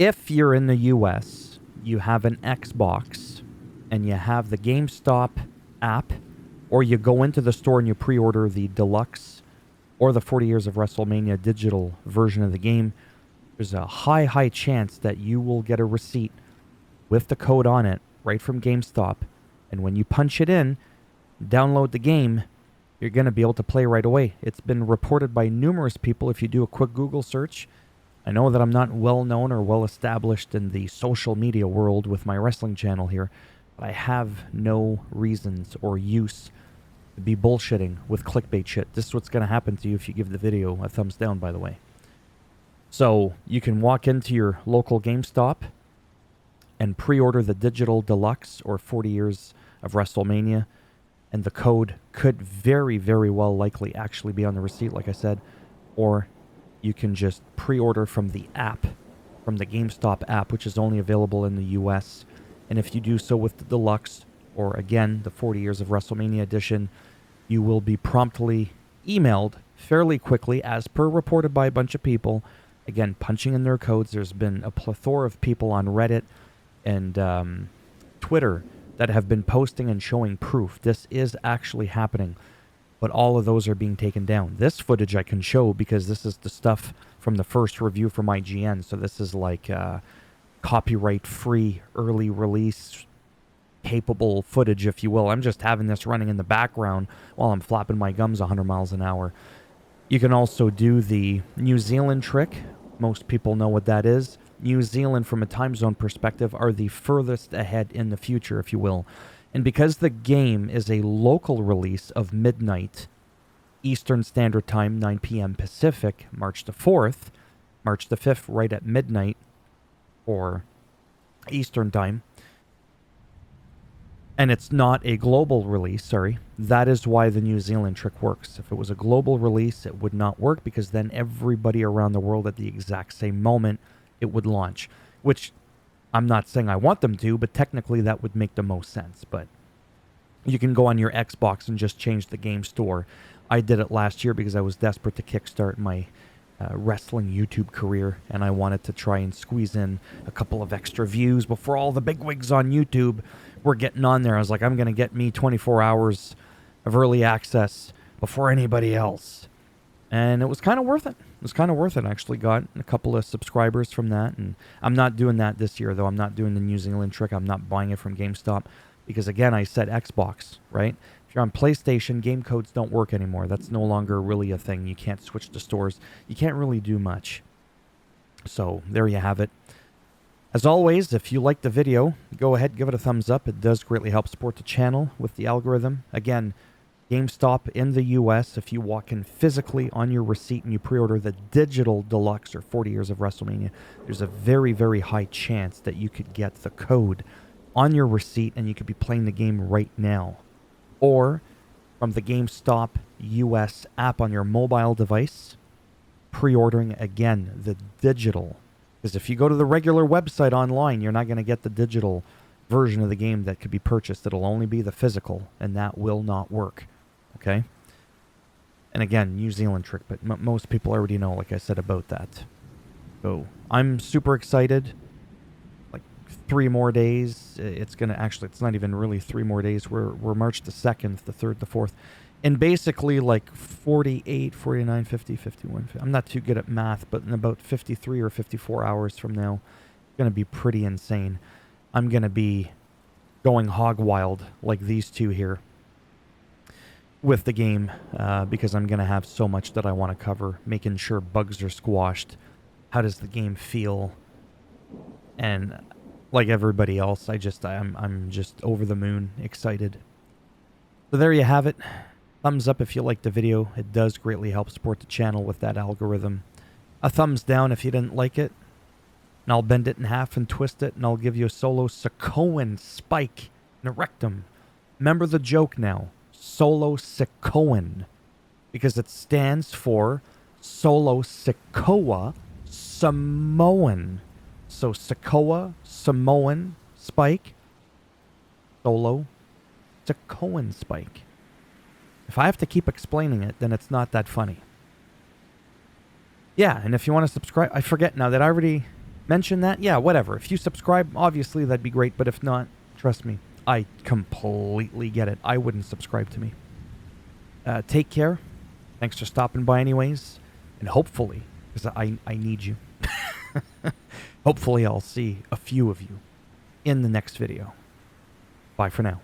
If you're in the US, you have an Xbox, and you have the GameStop app, or you go into the store and you pre-order the Deluxe or the 40 Years of WrestleMania digital version of the game, there's a high chance that you will get a receipt with the code on it right from GameStop. And when you punch it in, download the game, you're going to be able to play right away. It's been reported by numerous people. If you do a quick Google search, I know that I'm not well known or well established in the social media world with my wrestling channel here, but I have no reasons or use to be bullshitting with clickbait shit. This is what's going to happen to you if you give the video a thumbs down, by the way. So you can walk into your local GameStop and pre-order the digital Deluxe or 40 Years of WrestleMania, and the code could very well likely actually be on the receipt, like I said, or you can just pre-order from the app, from the GameStop app, which is only available in the US. And if you do so with the Deluxe, or again, the 40 Years of WrestleMania edition, you will be promptly emailed fairly quickly, as per reported by a bunch of people. Again, punching in their codes. There's been a plethora of people on Reddit and Twitter that have been posting and showing proof. This is actually happening. But all of those are being taken down. This footage I can show because this is the stuff from the first review from IGN. So this is like copyright-free, early release, capable footage, if you will. I'm just having this running in the background while I'm flapping my gums 100 miles an hour. You can also do the New Zealand trick. Most people know what that is. New Zealand, from a time zone perspective, are the furthest ahead in the future, if you will. And because the game is a local release of midnight Eastern Standard Time, 9 p.m. Pacific, March the 4th, March the 5th, right at midnight, or Eastern Time, and it's not a global release, that is why the New Zealand trick works. If it was a global release, it would not work, because then everybody around the world at the exact same moment, it would launch, which I'm not saying I want them to, but technically that would make the most sense. But you can go on your Xbox and just change the game store. I did it last year because I was desperate to kickstart my wrestling YouTube career, and I wanted to try and squeeze in a couple of extra views before all the bigwigs on YouTube were getting on there. I was like, I'm going to get me 24 hours of early access before anybody else. And it was kind of worth it. It was kind of worth it. I actually got a couple of subscribers from that. And I'm not doing that this year, though. I'm not doing the New Zealand trick. I'm not buying it from GameStop. Because, again, I said Xbox, right? If you're on PlayStation, game codes don't work anymore. That's no longer really a thing. You can't switch to stores. You can't really do much. So, there you have it. As always, if you liked the video, go ahead, give it a thumbs up. It does greatly help support the channel with the algorithm. Again, GameStop in the US, if you walk in physically on your receipt and you pre-order the digital Deluxe or 40 Years of WrestleMania, there's a very high chance that you could get the code on your receipt and you could be playing the game right now. Or from the GameStop US app on your mobile device, pre-ordering, again, the digital. Because if you go to the regular website online, you're not going to get the digital version of the game that could be purchased. It'll only be the physical, and that will not work. Okay? And again, New Zealand trick, but most people already know, like I said, about that. So, I'm super excited. Like, 3 more days. It's going to actually, it's not even really 3 more days. We're March the 2nd, the 3rd, the 4th. And basically, like 48, 49, 50, 51, 50, I'm not too good at math, but in about 53 or 54 hours from now, it's going to be pretty insane. I'm going to be going hog wild like these two here with the game because I'm going to have so much that I want to cover, making sure bugs are squashed. How does the game feel? And like everybody else, I'm just over the moon excited. So there you have it. Thumbs up if you liked the video. It does greatly help support the channel with that algorithm. A thumbs down if you didn't like it. And I'll bend it in half and twist it, and I'll give you a solo Sakoan spike in a rectum. Remember the joke now. Solo Sakoan. Because it stands for Solo Sikoa Samoan. So Sikoa Samoan spike. Solo Sakoan spike. If I have to keep explaining it, then it's not that funny. Yeah, and if you want to subscribe, I forget now that I already mention that. Yeah, whatever. If you subscribe, obviously that'd be great. But if not, trust me, I completely get it. I wouldn't subscribe to me. Take care. Thanks for stopping by anyways. And hopefully, because I need you, hopefully I'll see a few of you in the next video. Bye for now.